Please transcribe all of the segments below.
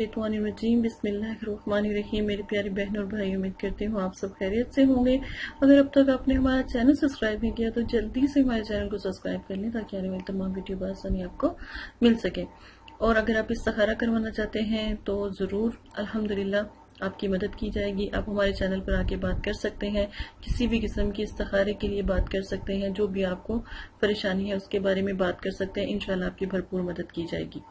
रजीम बिस्मिल्लाहिर्रहमानिर्रहीम। मेरे प्यारी बहन और भाई, उम्मीद करती हूँ आप सब खैरियत से होंगे। अगर अब तक आपने हमारा चैनल सब्सक्राइब नहीं किया तो जल्दी से हमारे चैनल को सब्सक्राइब कर लें ताकि आने वाली तमाम वीडियो बआसानी आपको मिल सके। और अगर आप इस्तिखारा करवाना चाहते हैं तो ज़रूर अल्हम्दुलिल्लाह आपकी मदद की जाएगी। आप हमारे चैनल पर आके बात कर सकते हैं, किसी भी किस्म की इस्तिखारे के लिए बात कर सकते हैं, जो भी आपको परेशानी है उसके बारे में बात कर सकते हैं। इंशाल्लाह आपकी भरपूर मदद की जाएगी।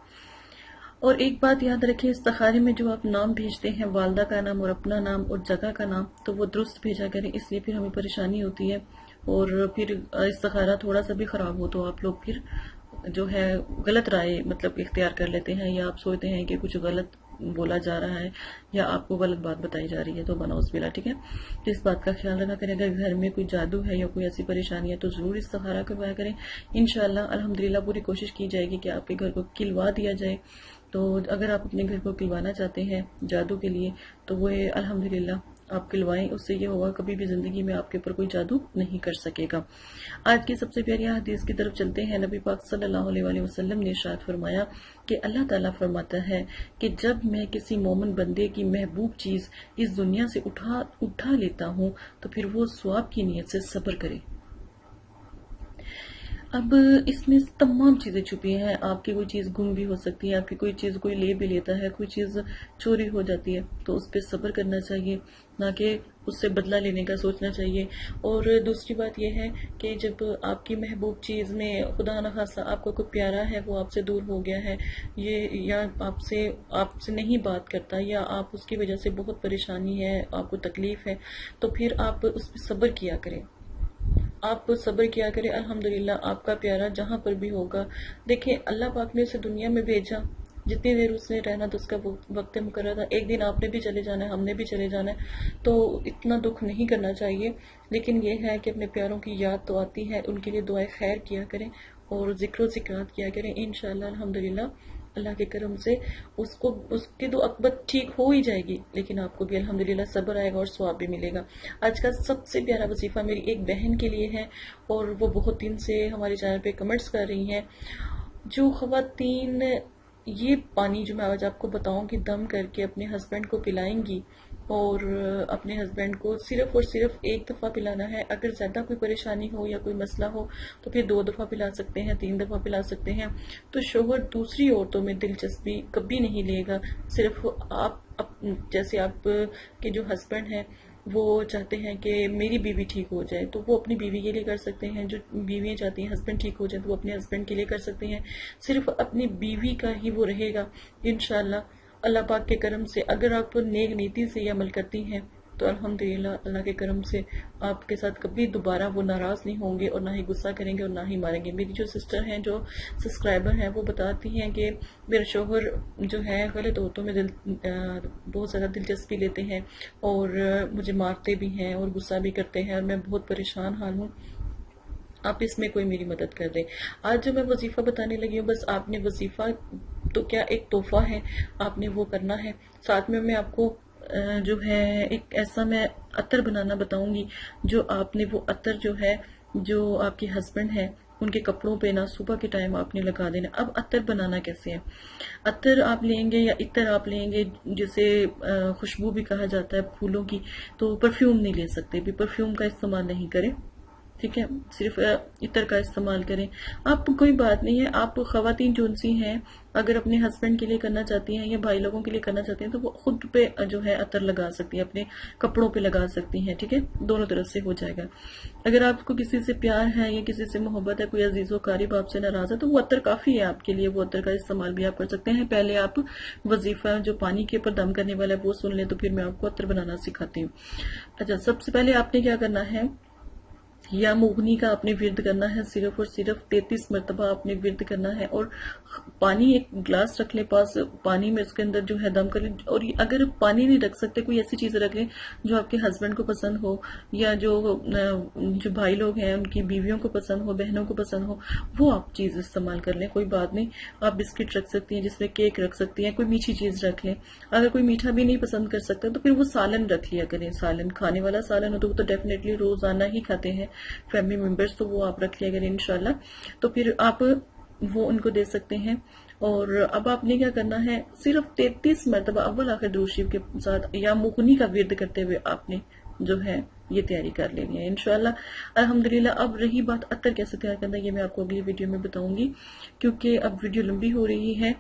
और एक बात याद रखें, इस्तिखारे में जो आप नाम भेजते हैं, वालदा का नाम और अपना नाम और जगह का नाम, तो वो दुरुस्त भेजा करें, इसलिए फिर हमें परेशानी होती है। और फिर इस्तिखारा थोड़ा सा भी ख़राब हो तो आप लोग फिर जो है गलत राय मतलब इख्तियार कर लेते हैं, या आप सोचते हैं कि कुछ गलत बोला जा रहा है या आपको गलत बात बताई जा रही है, तो बनाउज़ बिल्लाह। ठीक है, तो इस बात का ख्याल रखा करें। अगर घर में कोई जादू है या कोई ऐसी परेशानी है तो ज़रूर इस्तिखारा करवाया करें। इंशाअल्लाह अल्हम्दुलिल्लाह पूरी कोशिश की जाएगी कि आपके घर को खिलवा दिया जाए। तो अगर आप अपने घर को खिलवाना चाहते हैं जादू के लिए तो वो अल्हम्दुलिल्लाह आप खिलवाएं। उससे ये होगा कभी भी ज़िंदगी में आपके ऊपर कोई जादू नहीं कर सकेगा। आज की सबसे प्यारी हदीस की तरफ चलते हैं। नबी पाक सल्लल्लाहु अलैहि वसल्लम ने इरशाद फरमाया कि अल्लाह ताला फरमाता है कि जब मैं किसी मोमिन बंदे की महबूब चीज़ इस दुनिया से उठा लेता हूँ तो फिर वो सवाब की नीयत से सब्र करे। अब इसमें तमाम चीज़ें छुपी हैं। आपकी कोई चीज़ गुम भी हो सकती है, आपकी कोई चीज़ कोई ले भी लेता है, कोई चीज़ चोरी हो जाती है, तो उस पर सब्र करना चाहिए, ना कि उससे बदला लेने का सोचना चाहिए। और दूसरी बात यह है कि जब आपकी महबूब चीज़ में खुदा न खासा आपका कोई प्यारा है वो आपसे दूर हो गया है, ये या आपसे नहीं बात करता, या आप उसकी वजह से बहुत परेशानी है, आपको तकलीफ है, तो फिर आप उस पर सब्र किया करें। आप सब्र किया करें। अल्हम्दुलिल्लाह आपका प्यारा जहाँ पर भी होगा, देखें अल्लाह पाक ने उसे दुनिया में भेजा, जितनी देर उसने रहना तो उसका वक्त मुकर्रर था। एक दिन आपने भी चले जाना है, हमने भी चले जाना है, तो इतना दुख नहीं करना चाहिए। लेकिन ये है कि अपने प्यारों की याद तो आती है, उनके लिए दुआए खैर किया करें और ज़िक्र ज़िक्रात किया करें। इंशाअल्लाह अल्हम्दुलिल्लाह अल्लाह के करम से उसकी तो अकबत ठीक हो ही जाएगी, लेकिन आपको भी अल्हम्दुलिल्लाह सब्र आएगा और सवाब भी मिलेगा। आज का सबसे प्यारा वजीफा मेरी एक बहन के लिए है और वो बहुत दिन से हमारे चैनल पे कमेंट्स कर रही हैं। जो ख़वातीन ये पानी जो मैं आज आपको बताऊंगी दम करके अपने हस्बैंड को पिलाएंगी, और अपने हस्बैंड को सिर्फ और सिर्फ एक दफ़ा पिलाना है। अगर ज़्यादा कोई परेशानी हो या कोई मसला हो तो फिर 2 दफ़ा पिला सकते हैं, 3 दफ़ा पिला सकते हैं। तो शोहर दूसरी औरतों में दिलचस्पी कभी नहीं लेगा। सिर्फ जैसे आप के जो हस्बैंड हैं वो चाहते हैं कि मेरी बीवी ठीक हो जाए, तो वो अपनी बीवी के लिए कर सकते हैं। जो बीवियाँ चाहती हैं हस्बैंड ठीक हो जाए तो वो अपने हस्बैंड के लिए कर सकते हैं। सिर्फ अपनी बीवी का ही वो रहेगा। इंशाअल्लाह अल्लाह पाक के करम से अगर आप नेक नीति से ये अमल करती हैं तो अल्हम्दुलिल्लाह अल्लाह के करम से आपके साथ कभी दोबारा वो नाराज़ नहीं होंगे और ना ही गुस्सा करेंगे और ना ही मारेंगे। मेरी जो सिस्टर हैं, जो सब्सक्राइबर हैं, वो बताती हैं कि मेरे शोहर जो है गलत औरतों में बहुत ज़्यादा दिलचस्पी लेते हैं और मुझे मारते भी हैं और गुस्सा भी करते हैं और मैं बहुत परेशान हाल हूँ। आप इसमें कोई मेरी मदद कर दें। आज जो मैं वजीफ़ा बताने लगी हूँ, बस आपने वजीफ़ा तो क्या एक तोहफा है, आपने वो करना है। साथ में मैं आपको जो है एक ऐसा मैं अतर बनाना बताऊंगी, जो आपने वो अतर जो है जो आपके हस्बैंड है उनके कपड़ों पे ना सुबह के टाइम आपने लगा देना। अब अतर बनाना कैसे है, अतर आप लेंगे या इतर आप लेंगे, जिसे खुशबू भी कहा जाता है फूलों की, तो परफ्यूम नहीं ले सकते भी, परफ्यूम का इस्तेमाल नहीं करें, ठीक है, सिर्फ इतर का इस्तेमाल करें। आप कोई बात नहीं है, आप ख़वातीन जो सी हैं अगर अपने हस्बैंड के लिए करना चाहती हैं या भाई लोगों के लिए करना चाहती हैं तो वो खुद पे जो है अतर लगा सकती हैं, अपने कपड़ों पे लगा सकती हैं, ठीक है, दोनों तरफ से हो जाएगा। अगर आपको किसी से प्यार है या किसी से मोहब्बत है, कोई अजीज़ व क़रीब आपसे नाराज़ है, तो वो अतर काफ़ी है आपके लिए, वो अतर का इस्तेमाल भी आप कर सकते हैं। पहले आप वजीफ़ा जो पानी के ऊपर दम करने वाला है वो सुन लें, तो फिर मैं आपको अतर बनाना सिखाती हूँ। अच्छा, सबसे पहले आपने क्या करना है, या मुगनी का आपने विर्द करना है, सिर्फ और सिर्फ 33 मरतबा आपने विर्द करना है। और पानी एक गिलास रख ले पास, पानी में उसके अंदर जो है दम कर लें। और अगर पानी नहीं रख सकते, कोई ऐसी चीज़ रख लें जो आपके हस्बैंड को पसंद हो, या जो भाई लोग हैं उनकी बीवियों को पसंद हो, बहनों को पसंद हो, वो आप चीज़ इस्तेमाल कर लें, कोई बात नहीं। आप बिस्किट रख सकती हैं, जिसमें केक रख सकती हैं, कोई मीठी चीज़ रख लें। अगर कोई मीठा भी नहीं पसंद कर सकता तो फिर वो सालन रख लिया करें। सालन खाने वाला सालन हो तो वो तो डेफिनेटली रोज़ाना ही खाते हैं फैमिली मेंबर्स, तो वो आप रख लिया करें इंशाल्लाह। तो फिर आप वो उनको दे सकते हैं। اور اب آپ نے کیا کرنا ہے، صرف 33 مرتبہ اول آخر درود شریف کے ساتھ یا مغنی کا ورد کرتے ہوئے آپ نے جو ہے یہ تیاری کر لینی ہے انشاءاللہ الحمدللہ۔ اب رہی بات عطر کیسے تیار کرنا ہے، یہ میں آپ کو اگلی ویڈیو میں بتاؤں گی، کیونکہ اب ویڈیو لمبی ہو رہی ہے،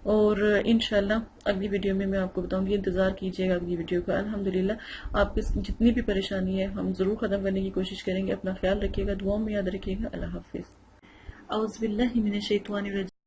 اور انشاءاللہ اگلی ویڈیو میں آپ کو بتاؤں گی، انتظار کیجیے گا اگلی ویڈیو کا۔ الحمدللہ آپ کی جتنی بھی پریشانی ہے ہم ضرور ختم کرنے کی کوشش کریں گے۔ اپنا خیال رکھیے گا، دعاؤں میں یاد رکھیے گا۔ اللہ حافظ۔ اعوذ باللہ من الشیطان الرجیم۔